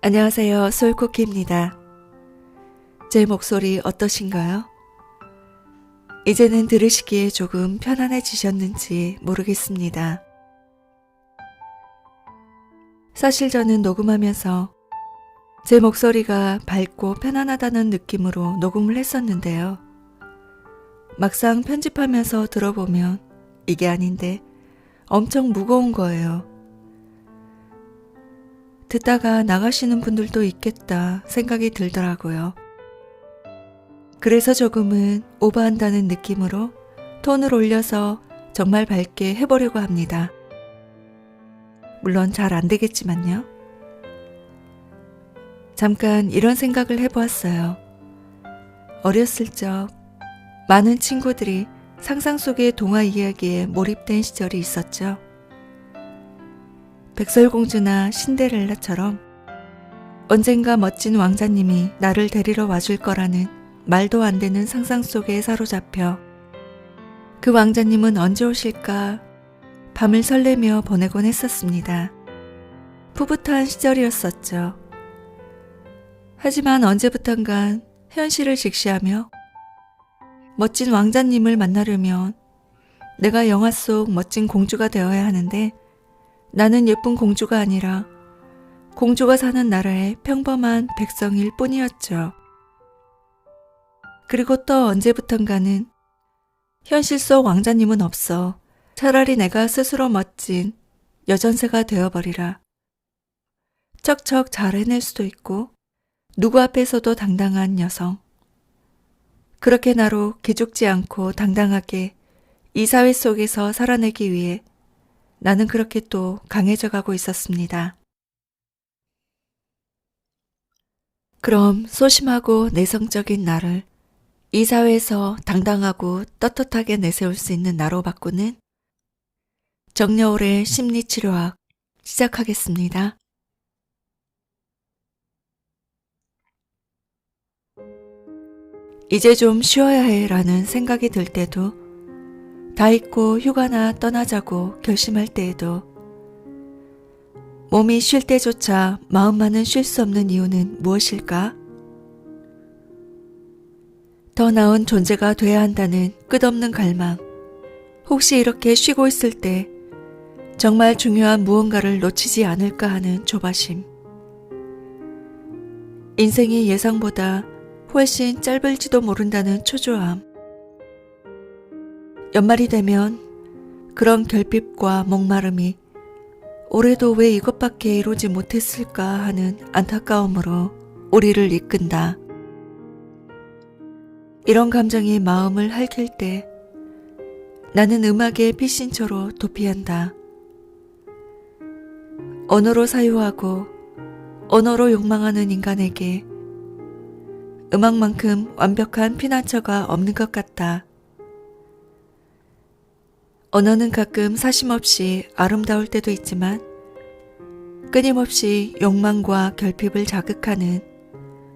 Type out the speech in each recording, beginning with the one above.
안녕하세요. 솔쿠키입니다. 제 목소리 어떠신가요? 이제는 들으시기에 조금 편안해지셨는지 모르겠습니다. 사실 저는 녹음하면서 제 목소리가 밝고 편안하다는 느낌으로 녹음을 했었는데요. 막상 편집하면서 들어보면 이게 아닌데 엄청 무거운 거예요. 듣다가 나가시는 분들도 있겠다 생각이 들더라고요. 그래서 조금은 오버한다는 느낌으로 톤을 올려서 정말 밝게 해보려고 합니다. 물론 잘 안 되겠지만요. 잠깐 이런 생각을 해보았어요. 어렸을 적 많은 친구들이 상상 속의 동화 이야기에 몰입된 시절이 있었죠. 백설공주나 신데렐라처럼 언젠가 멋진 왕자님이 나를 데리러 와줄 거라는 말도 안 되는 상상 속에 사로잡혀 그 왕자님은 언제 오실까 밤을 설레며 보내곤 했었습니다. 풋풋한 시절이었었죠. 하지만 언제부턴간 현실을 직시하며 멋진 왕자님을 만나려면 내가 영화 속 멋진 공주가 되어야 하는데 나는 예쁜 공주가 아니라 공주가 사는 나라의 평범한 백성일 뿐이었죠. 그리고 또 언제부턴가는 현실 속 왕자님은 없어. 차라리 내가 스스로 멋진 여전세가 되어버리라. 척척 잘 해낼 수도 있고 누구 앞에서도 당당한 여성. 그렇게 나로 기죽지 않고 당당하게 이 사회 속에서 살아내기 위해 나는 그렇게 또 강해져 가고 있었습니다. 그럼 소심하고 내성적인 나를 이 사회에서 당당하고 떳떳하게 내세울 수 있는 나로 바꾸는 정여울의 심리치료학 시작하겠습니다. 이제 좀 쉬어야 해 라는 생각이 들 때도, 다 잊고 휴가나 떠나자고 결심할 때에도, 몸이 쉴 때조차 마음만은 쉴 수 없는 이유는 무엇일까? 더 나은 존재가 돼야 한다는 끝없는 갈망. 혹시 이렇게 쉬고 있을 때 정말 중요한 무언가를 놓치지 않을까 하는 조바심. 인생이 예상보다 훨씬 짧을지도 모른다는 초조함. 연말이 되면 그런 결핍과 목마름이 올해도 왜 이것밖에 이루지 못했을까 하는 안타까움으로 우리를 이끈다. 이런 감정이 마음을 핥힐 때 나는 음악의 피신처로 도피한다. 언어로 사유하고 언어로 욕망하는 인간에게 음악만큼 완벽한 피난처가 없는 것 같다. 언어는 가끔 사심없이 아름다울 때도 있지만 끊임없이 욕망과 결핍을 자극하는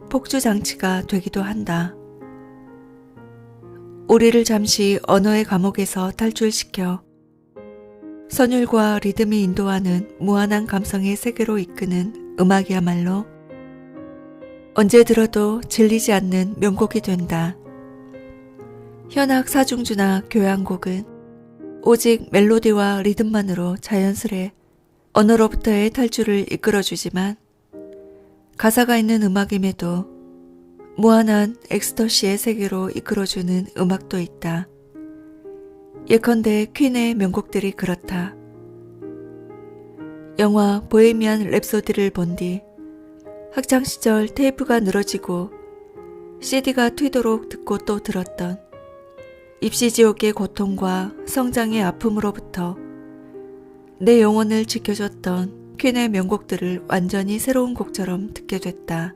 폭주장치가 되기도 한다. 우리를 잠시 언어의 감옥에서 탈출시켜 선율과 리듬이 인도하는 무한한 감성의 세계로 이끄는 음악이야말로 언제 들어도 질리지 않는 명곡이 된다. 현악 사중주나 교향곡은 오직 멜로디와 리듬만으로 자연스레 언어로부터의 탈출을 이끌어주지만 가사가 있는 음악임에도 무한한 엑스터시의 세계로 이끌어주는 음악도 있다. 예컨대 퀸의 명곡들이 그렇다. 영화 보헤미안 랩소디를 본 뒤 학창시절 테이프가 늘어지고 CD가 튀도록 듣고 또 들었던 입시지옥의 고통과 성장의 아픔으로부터 내 영혼을 지켜줬던 퀸의 명곡들을 완전히 새로운 곡처럼 듣게 됐다.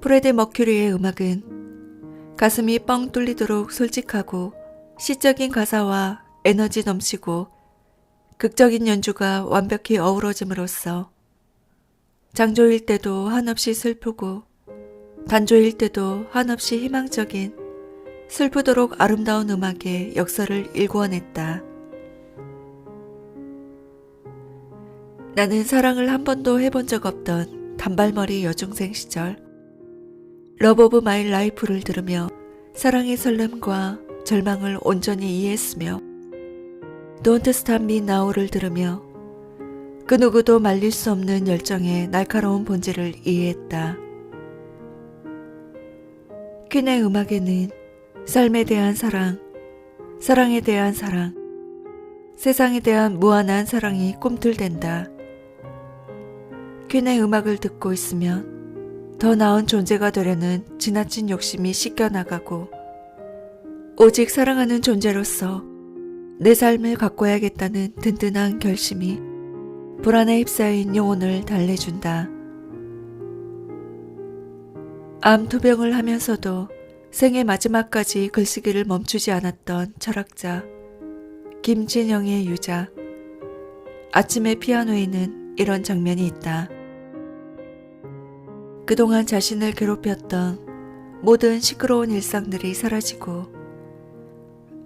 프레디 머큐리의 음악은 가슴이 뻥 뚫리도록 솔직하고 시적인 가사와 에너지 넘치고 극적인 연주가 완벽히 어우러짐으로써 장조일 때도 한없이 슬프고 단조일 때도 한없이 희망적인 슬프도록 아름다운 음악의 역사를 일궈냈다. 나는 사랑을 한 번도 해본 적 없던 단발머리 여중생 시절 러브 오브 마이 라이프를 들으며 사랑의 설렘과 절망을 온전히 이해했으며 Don't Stop Me Now를 들으며 그 누구도 말릴 수 없는 열정의 날카로운 본질을 이해했다. 퀸의 음악에는 삶에 대한 사랑, 사랑에 대한 사랑, 세상에 대한 무한한 사랑이 꿈틀댄다. 퀸의 음악을 듣고 있으면 더 나은 존재가 되려는 지나친 욕심이 씻겨나가고 오직 사랑하는 존재로서 내 삶을 가꿔야겠다는 든든한 결심이 불안에 휩싸인 영혼을 달래준다. 암 투병을 하면서도 생애 마지막까지 글쓰기를 멈추지 않았던 철학자 김진영의 유작 아침의 피아노에는 이런 장면이 있다. 그동안 자신을 괴롭혔던 모든 시끄러운 일상들이 사라지고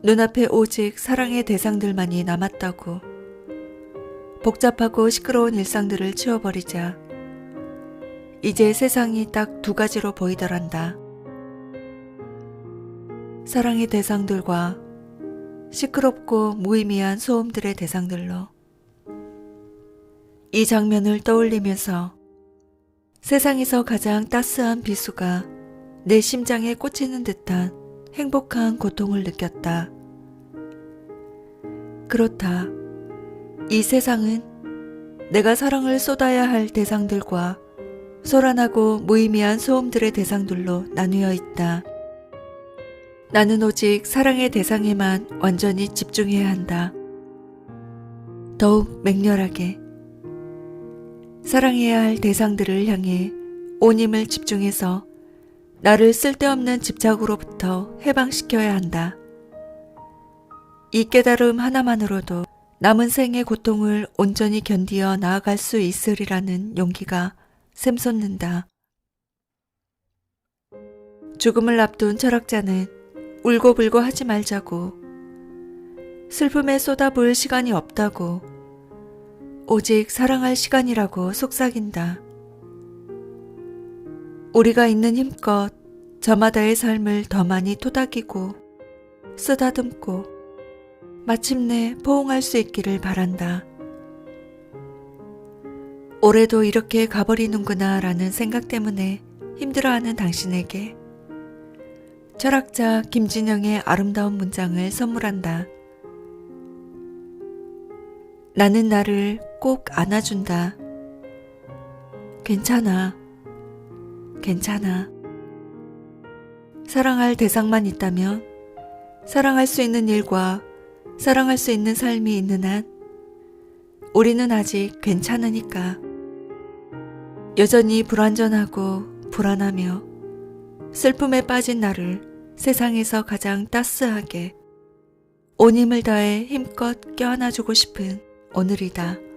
눈앞에 오직 사랑의 대상들만이 남았다고. 복잡하고 시끄러운 일상들을 치워버리자 이제 세상이 딱 두 가지로 보이더란다. 사랑의 대상들과 시끄럽고 무의미한 소음들의 대상들로. 이 장면을 떠올리면서 세상에서 가장 따스한 비수가 내 심장에 꽂히는 듯한 행복한 고통을 느꼈다. 그렇다. 이 세상은 내가 사랑을 쏟아야 할 대상들과 소란하고 무의미한 소음들의 대상들로 나뉘어 있다. 나는 오직 사랑의 대상에만 완전히 집중해야 한다. 더욱 맹렬하게 사랑해야 할 대상들을 향해 온 힘을 집중해서 나를 쓸데없는 집착으로부터 해방시켜야 한다. 이 깨달음 하나만으로도 남은 생의 고통을 온전히 견디어 나아갈 수 있으리라는 용기가 샘솟는다. 죽음을 앞둔 철학자는 울고불고 하지 말자고, 슬픔에 쏟아부을 시간이 없다고, 오직 사랑할 시간이라고 속삭인다. 우리가 있는 힘껏 저마다의 삶을 더 많이 토닥이고 쓰다듬고 마침내 포옹할 수 있기를 바란다. 올해도 이렇게 가버리는구나 라는 생각 때문에 힘들어하는 당신에게 철학자 김진영의 아름다운 문장을 선물한다. 나는 나를 꼭 안아준다. 괜찮아. 괜찮아. 사랑할 대상만 있다면, 사랑할 수 있는 일과 사랑할 수 있는 삶이 있는 한 우리는 아직 괜찮으니까. 여전히 불완전하고 불안하며 슬픔에 빠진 나를 세상에서 가장 따스하게 온 힘을 다해 힘껏 껴안아주고 싶은 오늘이다.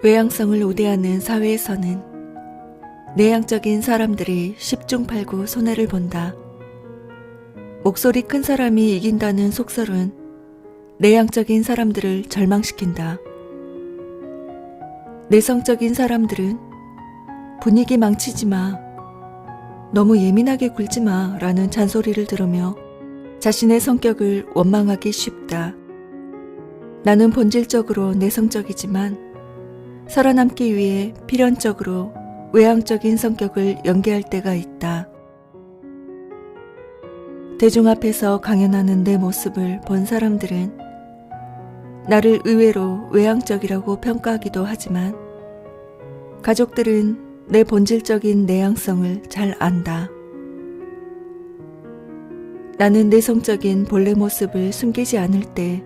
외향성을 우대하는 사회에서는 내향적인 사람들이 10중 8구 손해를 본다. 목소리 큰 사람이 이긴다는 속설은 내향적인 사람들을 절망시킨다. 내성적인 사람들은 분위기 망치지 마, 너무 예민하게 굴지 마 라는 잔소리를 들으며 자신의 성격을 원망하기 쉽다. 나는 본질적으로 내성적이지만 살아남기 위해 필연적으로 외향적인 성격을 연기할 때가 있다. 대중 앞에서 강연하는 내 모습을 본 사람들은 나를 의외로 외향적이라고 평가하기도 하지만 가족들은 내 본질적인 내향성을 잘 안다. 나는 내성적인 본래 모습을 숨기지 않을 때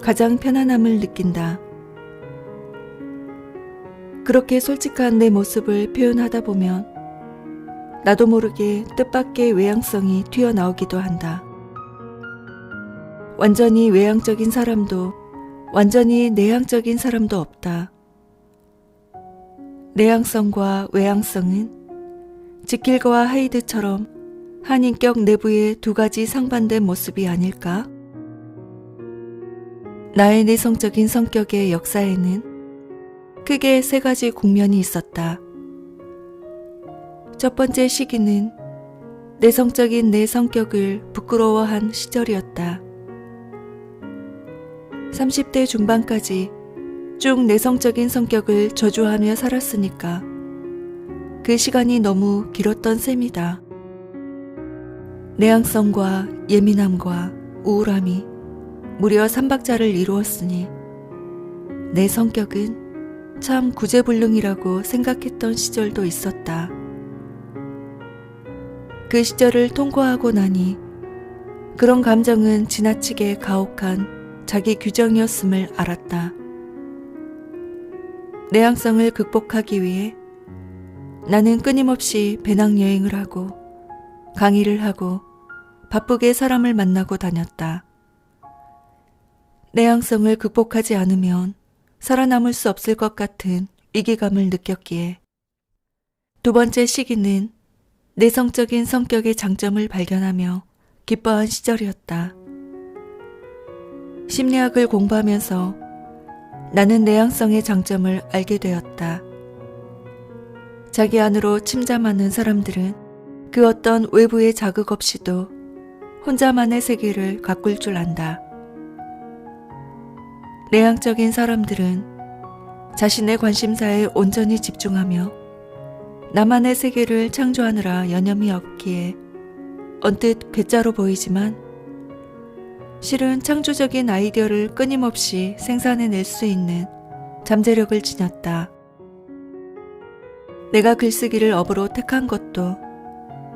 가장 편안함을 느낀다. 그렇게 솔직한 내 모습을 표현하다 보면 나도 모르게 뜻밖의 외향성이 튀어나오기도 한다. 완전히 외향적인 사람도 완전히 내향적인 사람도 없다. 내향성과 외향성은 지킬과 하이드처럼 한 인격 내부의 두 가지 상반된 모습이 아닐까? 나의 내성적인 성격의 역사에는 크게 세 가지 국면이 있었다. 첫 번째 시기는 내성적인 내 성격을 부끄러워한 시절이었다. 30대 중반까지 쭉 내성적인 성격을 저주하며 살았으니까 그 시간이 너무 길었던 셈이다. 내향성과 예민함과 우울함이 무려 3박자를 이루었으니 내 성격은 참 구제불능이라고 생각했던 시절도 있었다. 그 시절을 통과하고 나니 그런 감정은 지나치게 가혹한 자기 규정이었음을 알았다. 내향성을 극복하기 위해 나는 끊임없이 배낭여행을 하고 강의를 하고 바쁘게 사람을 만나고 다녔다. 내향성을 극복하지 않으면 살아남을 수 없을 것 같은 위기감을 느꼈기에 두 번째 시기는 내성적인 성격의 장점을 발견하며 기뻐한 시절이었다. 심리학을 공부하면서 나는 내향성의 장점을 알게 되었다. 자기 안으로 침잠하는 사람들은 그 어떤 외부의 자극 없이도 혼자만의 세계를 가꿀 줄 안다. 내향적인 사람들은 자신의 관심사에 온전히 집중하며 나만의 세계를 창조하느라 여념이 없기에 언뜻 괴짜로 보이지만 실은 창조적인 아이디어를 끊임없이 생산해낼 수 있는 잠재력을 지녔다. 내가 글쓰기를 업으로 택한 것도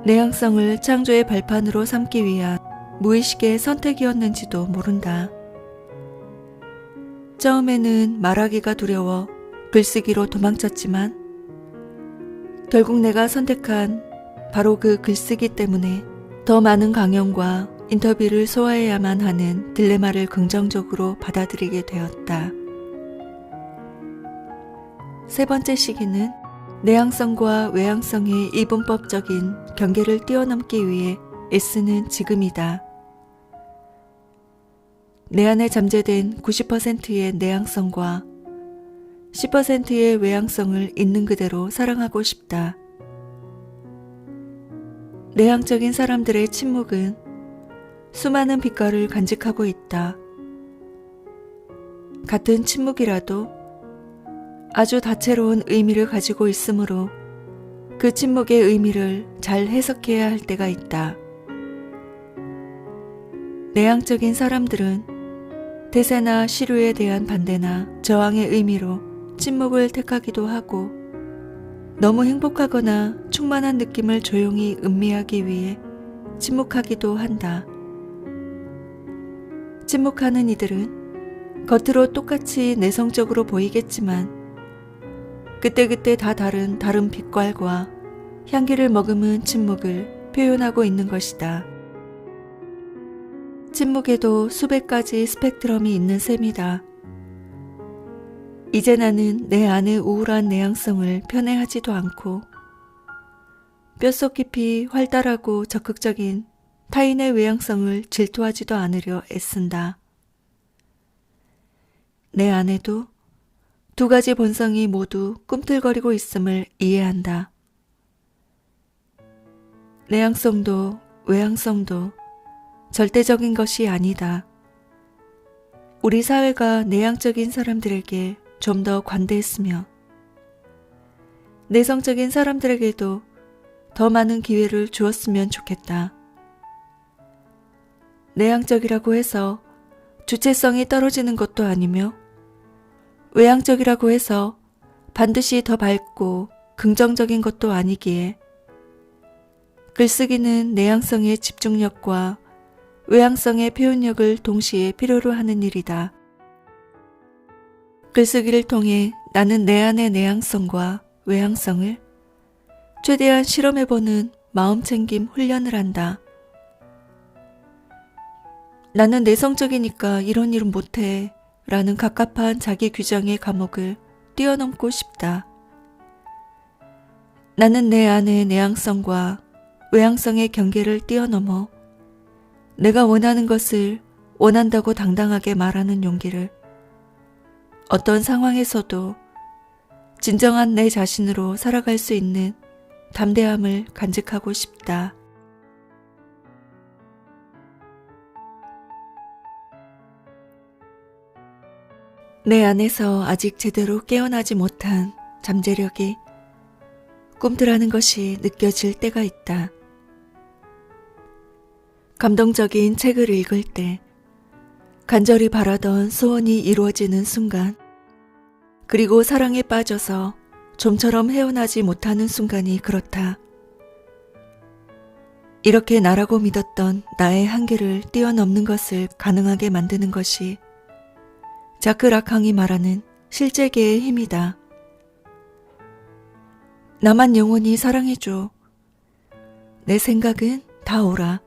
내향성을 창조의 발판으로 삼기 위한 무의식의 선택이었는지도 모른다. 처음에는 말하기가 두려워 글쓰기로 도망쳤지만 결국 내가 선택한 바로 그 글쓰기 때문에 더 많은 강연과 인터뷰를 소화해야만 하는 딜레마를 긍정적으로 받아들이게 되었다. 세 번째 시기는 내향성과 외향성의 이분법적인 경계를 뛰어넘기 위해 애쓰는 지금이다. 내 안에 잠재된 90%의 내향성과 10%의 외향성을 있는 그대로 사랑하고 싶다. 내향적인 사람들의 침묵은 수많은 빛깔을 간직하고 있다. 같은 침묵이라도 아주 다채로운 의미를 가지고 있으므로 그 침묵의 의미를 잘 해석해야 할 때가 있다. 내향적인 사람들은 대세나 시류에 대한 반대나 저항의 의미로 침묵을 택하기도 하고 너무 행복하거나 충만한 느낌을 조용히 음미하기 위해 침묵하기도 한다. 침묵하는 이들은 겉으로 똑같이 내성적으로 보이겠지만 그때그때 다 다른 빛깔과 향기를 머금은 침묵을 표현하고 있는 것이다. 침묵에도 수백 가지 스펙트럼이 있는 셈이다. 이제 나는 내 안의 우울한 내향성을 편애하지도 않고 뼛속 깊이 활달하고 적극적인 타인의 외향성을 질투하지도 않으려 애쓴다. 내 안에도 두 가지 본성이 모두 꿈틀거리고 있음을 이해한다. 내향성도 외향성도 절대적인 것이 아니다. 우리 사회가 내향적인 사람들에게 좀 더 관대했으며 내성적인 사람들에게도 더 많은 기회를 주었으면 좋겠다. 내향적이라고 해서 주체성이 떨어지는 것도 아니며 외향적이라고 해서 반드시 더 밝고 긍정적인 것도 아니기에 글쓰기는 내향성의 집중력과 외향성의 표현력을 동시에 필요로 하는 일이다. 글쓰기를 통해 나는 내 안의 내향성과 외향성을 최대한 실험해보는 마음챙김 훈련을 한다. 나는 내성적이니까 이런 일은 못해 라는 갑갑한 자기 규정의 감옥을 뛰어넘고 싶다. 나는 내 안의 내향성과 외향성의 경계를 뛰어넘어 내가 원하는 것을 원한다고 당당하게 말하는 용기를 어떤 상황에서도 진정한 내 자신으로 살아갈 수 있는 담대함을 간직하고 싶다. 내 안에서 아직 제대로 깨어나지 못한 잠재력이 꿈틀하는 것이 느껴질 때가 있다. 감동적인 책을 읽을 때, 간절히 바라던 소원이 이루어지는 순간, 그리고 사랑에 빠져서 좀처럼 헤어나지 못하는 순간이 그렇다. 이렇게 나라고 믿었던 나의 한계를 뛰어넘는 것을 가능하게 만드는 것이 자크 라캉이 말하는 실제계의 힘이다. 나만 영원히 사랑해줘. 내 생각은 다 옳아.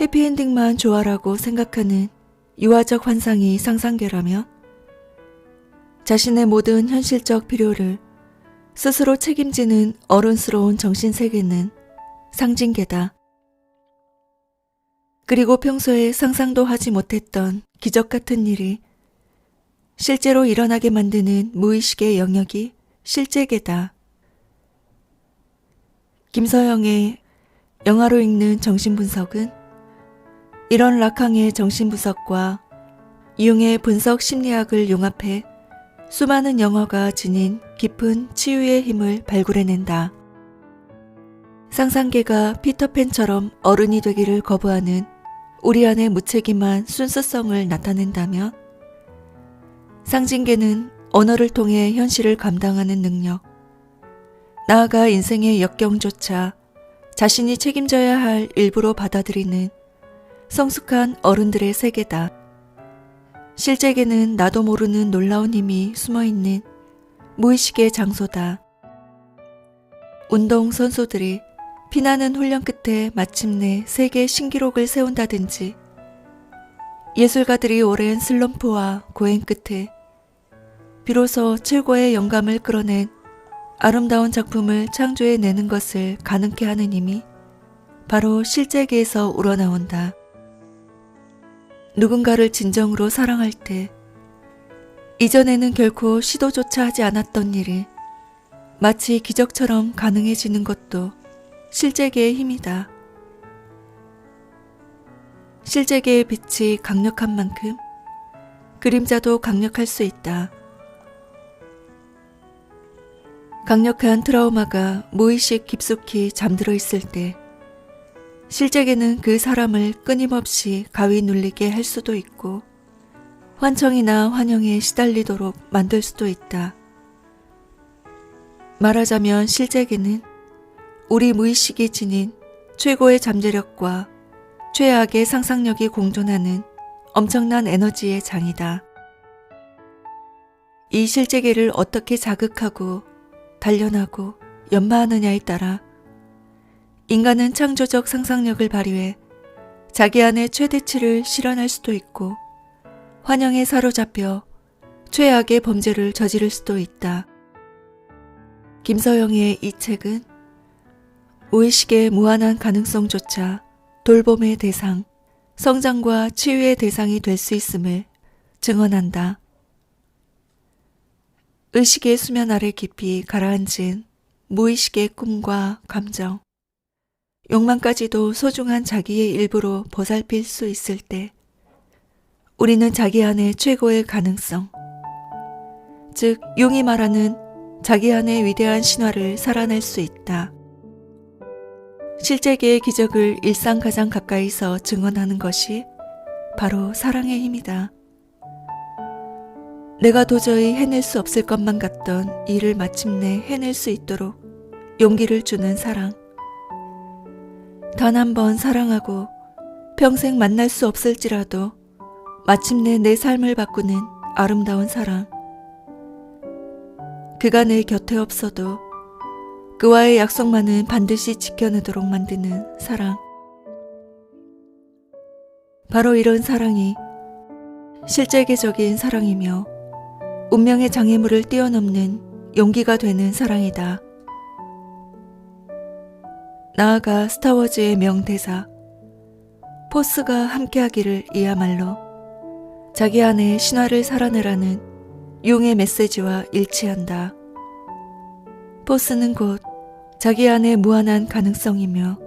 해피엔딩만 좋아라고 생각하는 유아적 환상이 상상계라면 자신의 모든 현실적 필요를 스스로 책임지는 어른스러운 정신세계는 상징계다. 그리고 평소에 상상도 하지 못했던 기적 같은 일이 실제로 일어나게 만드는 무의식의 영역이 실제계다. 김서영의 영화로 읽는 정신분석은 이런 라캉의 정신분석과 융의 분석 심리학을 융합해 수많은 영화가 지닌 깊은 치유의 힘을 발굴해낸다. 상상계가 피터팬처럼 어른이 되기를 거부하는 우리 안의 무책임한 순수성을 나타낸다면 상징계는 언어를 통해 현실을 감당하는 능력, 나아가 인생의 역경조차 자신이 책임져야 할 일부로 받아들이는 성숙한 어른들의 세계다. 실제계는 나도 모르는 놀라운 힘이 숨어있는 무의식의 장소다. 운동선수들이 피나는 훈련 끝에 마침내 세계 신기록을 세운다든지 예술가들이 오랜 슬럼프와 고행 끝에 비로소 최고의 영감을 끌어낸 아름다운 작품을 창조해내는 것을 가능케 하는 힘이 바로 실제계에서 우러나온다. 누군가를 진정으로 사랑할 때 이전에는 결코 시도조차 하지 않았던 일이 마치 기적처럼 가능해지는 것도 실제계의 힘이다. 실제계의 빛이 강력한 만큼 그림자도 강력할 수 있다. 강력한 트라우마가 무의식 깊숙이 잠들어 있을 때 실제계는 그 사람을 끊임없이 가위 눌리게 할 수도 있고 환청이나 환영에 시달리도록 만들 수도 있다. 말하자면 실제계는 우리 무의식이 지닌 최고의 잠재력과 최악의 상상력이 공존하는 엄청난 에너지의 장이다. 이 실제계를 어떻게 자극하고 단련하고 연마하느냐에 따라 인간은 창조적 상상력을 발휘해 자기 안의 최대치를 실현할 수도 있고 환영에 사로잡혀 최악의 범죄를 저지를 수도 있다. 김서영의 이 책은 무의식의 무한한 가능성조차 돌봄의 대상, 성장과 치유의 대상이 될 수 있음을 증언한다. 의식의 수면 아래 깊이 가라앉은 무의식의 꿈과 감정, 욕망까지도 소중한 자기의 일부로 보살필 수 있을 때 우리는 자기 안의 최고의 가능성, 즉 용이 말하는 자기 안의 위대한 신화를 살아낼 수 있다. 실제계의 기적을 일상 가장 가까이서 증언하는 것이 바로 사랑의 힘이다. 내가 도저히 해낼 수 없을 것만 같던 일을 마침내 해낼 수 있도록 용기를 주는 사랑. 단 한 번 사랑하고 평생 만날 수 없을지라도 마침내 내 삶을 바꾸는 아름다운 사랑. 그가 내 곁에 없어도 그와의 약속만은 반드시 지켜내도록 만드는 사랑. 바로 이런 사랑이 실제계적인 사랑이며 운명의 장애물을 뛰어넘는 용기가 되는 사랑이다. 나아가 스타워즈의 명대사 포스가 함께하기를 이야말로 자기 안에 신화를 살아내라는 용의 메시지와 일치한다. 포스는 곧 자기 안에 무한한 가능성이며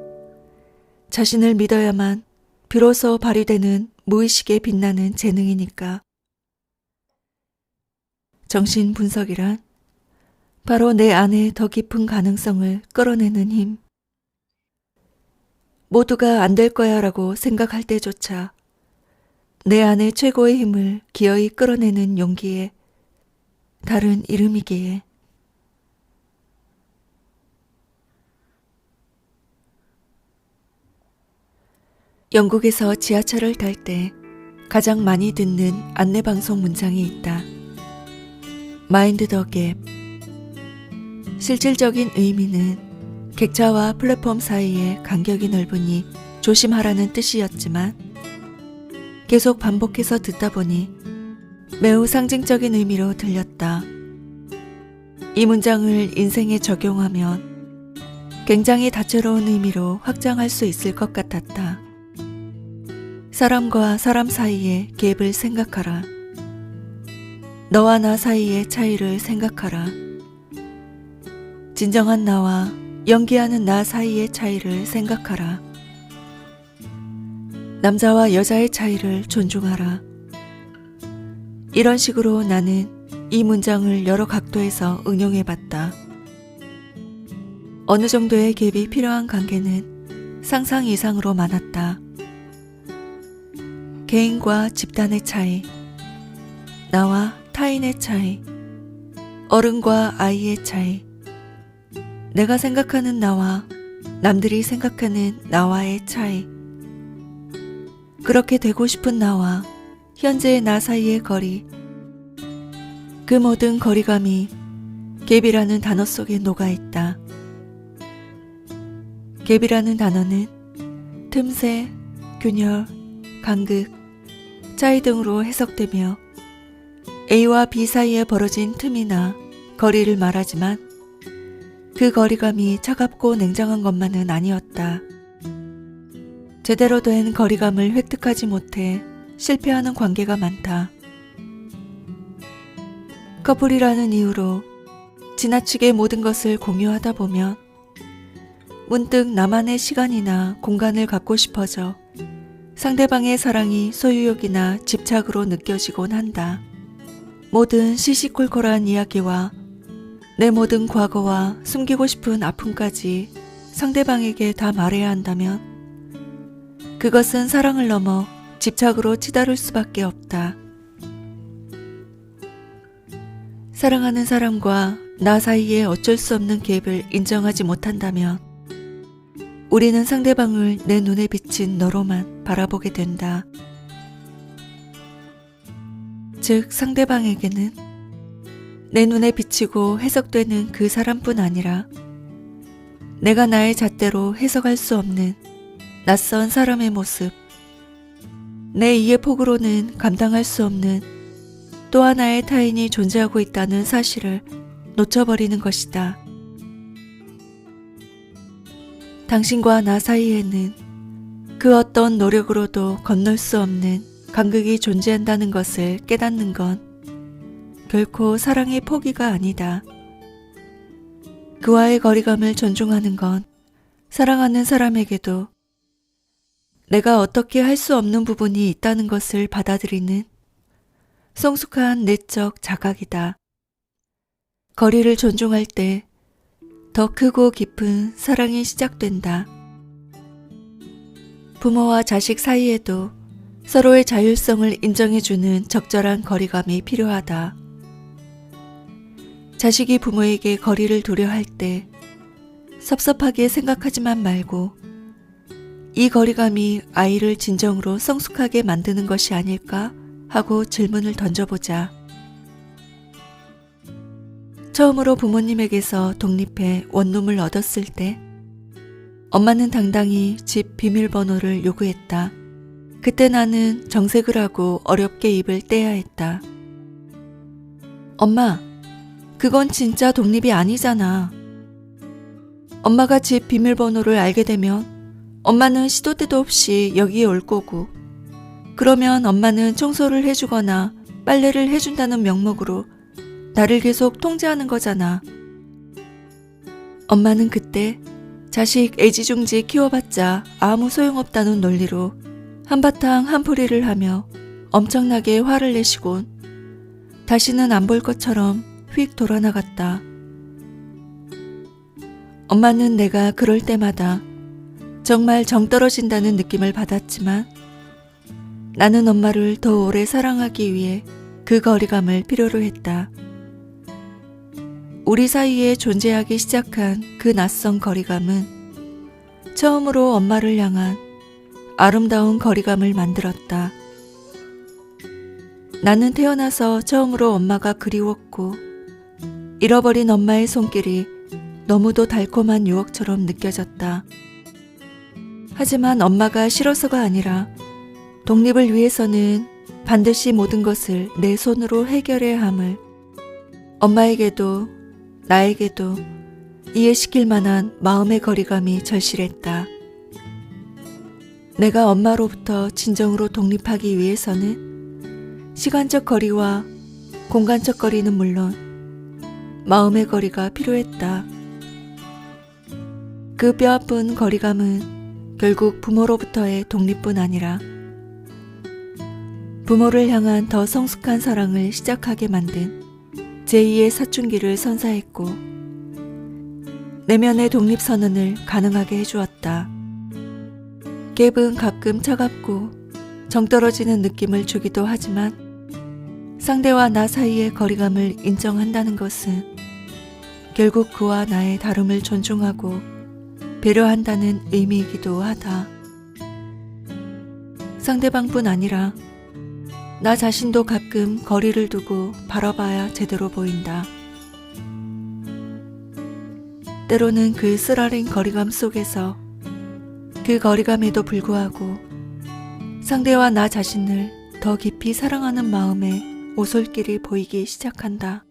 자신을 믿어야만 비로소 발휘되는 무의식에 빛나는 재능이니까. 정신 분석이란 바로 내 안에 더 깊은 가능성을 끌어내는 힘. 모두가 안 될 거야 라고 생각할 때조차 내 안의 최고의 힘을 기어이 끌어내는 용기에 다른 이름이기에. 영국에서 지하철을 탈 때 가장 많이 듣는 안내방송 문장이 있다. 마인드 더 갭. 실질적인 의미는 객차와 플랫폼 사이의 간격이 넓으니 조심하라는 뜻이었지만 계속 반복해서 듣다 보니 매우 상징적인 의미로 들렸다. 이 문장을 인생에 적용하면 굉장히 다채로운 의미로 확장할 수 있을 것 같았다. 사람과 사람 사이의 갭을 생각하라. 너와 나 사이의 차이를 생각하라. 진정한 나와 연기하는 나 사이의 차이를 생각하라. 남자와 여자의 차이를 존중하라. 이런 식으로 나는 이 문장을 여러 각도에서 응용해봤다. 어느 정도의 갭이 필요한 관계는 상상 이상으로 많았다. 개인과 집단의 차이, 나와 타인의 차이, 어른과 아이의 차이, 내가 생각하는 나와 남들이 생각하는 나와의 차이, 그렇게 되고 싶은 나와 현재의 나 사이의 거리, 그 모든 거리감이 갭이라는 단어 속에 녹아있다. 갭이라는 단어는 틈새, 균열, 간극, 차이 등으로 해석되며 A와 B 사이에 벌어진 틈이나 거리를 말하지만 그 거리감이 차갑고 냉정한 것만은 아니었다. 제대로 된 거리감을 획득하지 못해 실패하는 관계가 많다. 커플이라는 이유로 지나치게 모든 것을 공유하다 보면 문득 나만의 시간이나 공간을 갖고 싶어져 상대방의 사랑이 소유욕이나 집착으로 느껴지곤 한다. 모든 시시콜콜한 이야기와 내 모든 과거와 숨기고 싶은 아픔까지 상대방에게 다 말해야 한다면 그것은 사랑을 넘어 집착으로 치달을 수밖에 없다. 사랑하는 사람과 나 사이에 어쩔 수 없는 갭을 인정하지 못한다면 우리는 상대방을 내 눈에 비친 너로만 바라보게 된다. 즉 상대방에게는 내 눈에 비치고 해석되는 그 사람뿐 아니라 내가 나의 잣대로 해석할 수 없는 낯선 사람의 모습, 내 이해 폭으로는 감당할 수 없는 또 하나의 타인이 존재하고 있다는 사실을 놓쳐버리는 것이다. 당신과 나 사이에는 그 어떤 노력으로도 건널 수 없는 간극이 존재한다는 것을 깨닫는 건 결코 사랑의 포기가 아니다. 그와의 거리감을 존중하는 건 사랑하는 사람에게도 내가 어떻게 할 수 없는 부분이 있다는 것을 받아들이는 성숙한 내적 자각이다. 거리를 존중할 때 더 크고 깊은 사랑이 시작된다. 부모와 자식 사이에도 서로의 자율성을 인정해주는 적절한 거리감이 필요하다. 자식이 부모에게 거리를 두려 할 때 섭섭하게 생각하지만 말고 이 거리감이 아이를 진정으로 성숙하게 만드는 것이 아닐까 하고 질문을 던져보자. 처음으로 부모님에게서 독립해 원룸을 얻었을 때 엄마는 당당히 집 비밀번호를 요구했다. 그때 나는 정색을 하고 어렵게 입을 떼야 했다. 엄마, 그건 진짜 독립이 아니잖아. 엄마가 집 비밀번호를 알게 되면 엄마는 시도 때도 없이 여기에 올 거고, 그러면 엄마는 청소를 해주거나 빨래를 해준다는 명목으로 나를 계속 통제하는 거잖아. 엄마는 그때 자식 애지중지 키워봤자 아무 소용없다는 논리로 한바탕 한풀이를 하며 엄청나게 화를 내시곤 다시는 안 볼 것처럼 휙 돌아나갔다. 엄마는 내가 그럴 때마다 정말 정 떨어진다는 느낌을 받았지만 나는 엄마를 더 오래 사랑하기 위해 그 거리감을 필요로 했다. 우리 사이에 존재하기 시작한 그 낯선 거리감은 처음으로 엄마를 향한 아름다운 거리감을 만들었다. 나는 태어나서 처음으로 엄마가 그리웠고 잃어버린 엄마의 손길이 너무도 달콤한 유혹처럼 느껴졌다. 하지만 엄마가 싫어서가 아니라 독립을 위해서는 반드시 모든 것을 내 손으로 해결해야 함을 엄마에게도 나에게도 이해시킬 만한 마음의 거리감이 절실했다. 내가 엄마로부터 진정으로 독립하기 위해서는 시간적 거리와 공간적 거리는 물론 마음의 거리가 필요했다. 그 뼈아픈 거리감은 결국 부모로부터의 독립뿐 아니라 부모를 향한 더 성숙한 사랑을 시작하게 만든 제2의 사춘기를 선사했고 내면의 독립선언을 가능하게 해주었다. 갭은 가끔 차갑고 정 떨어지는 느낌을 주기도 하지만 상대와 나 사이의 거리감을 인정한다는 것은 결국 그와 나의 다름을 존중하고 배려한다는 의미이기도 하다. 상대방뿐 아니라 나 자신도 가끔 거리를 두고 바라봐야 제대로 보인다. 때로는 그 쓰라린 거리감 속에서 그 거리감에도 불구하고 상대와 나 자신을 더 깊이 사랑하는 마음의 오솔길이 보이기 시작한다.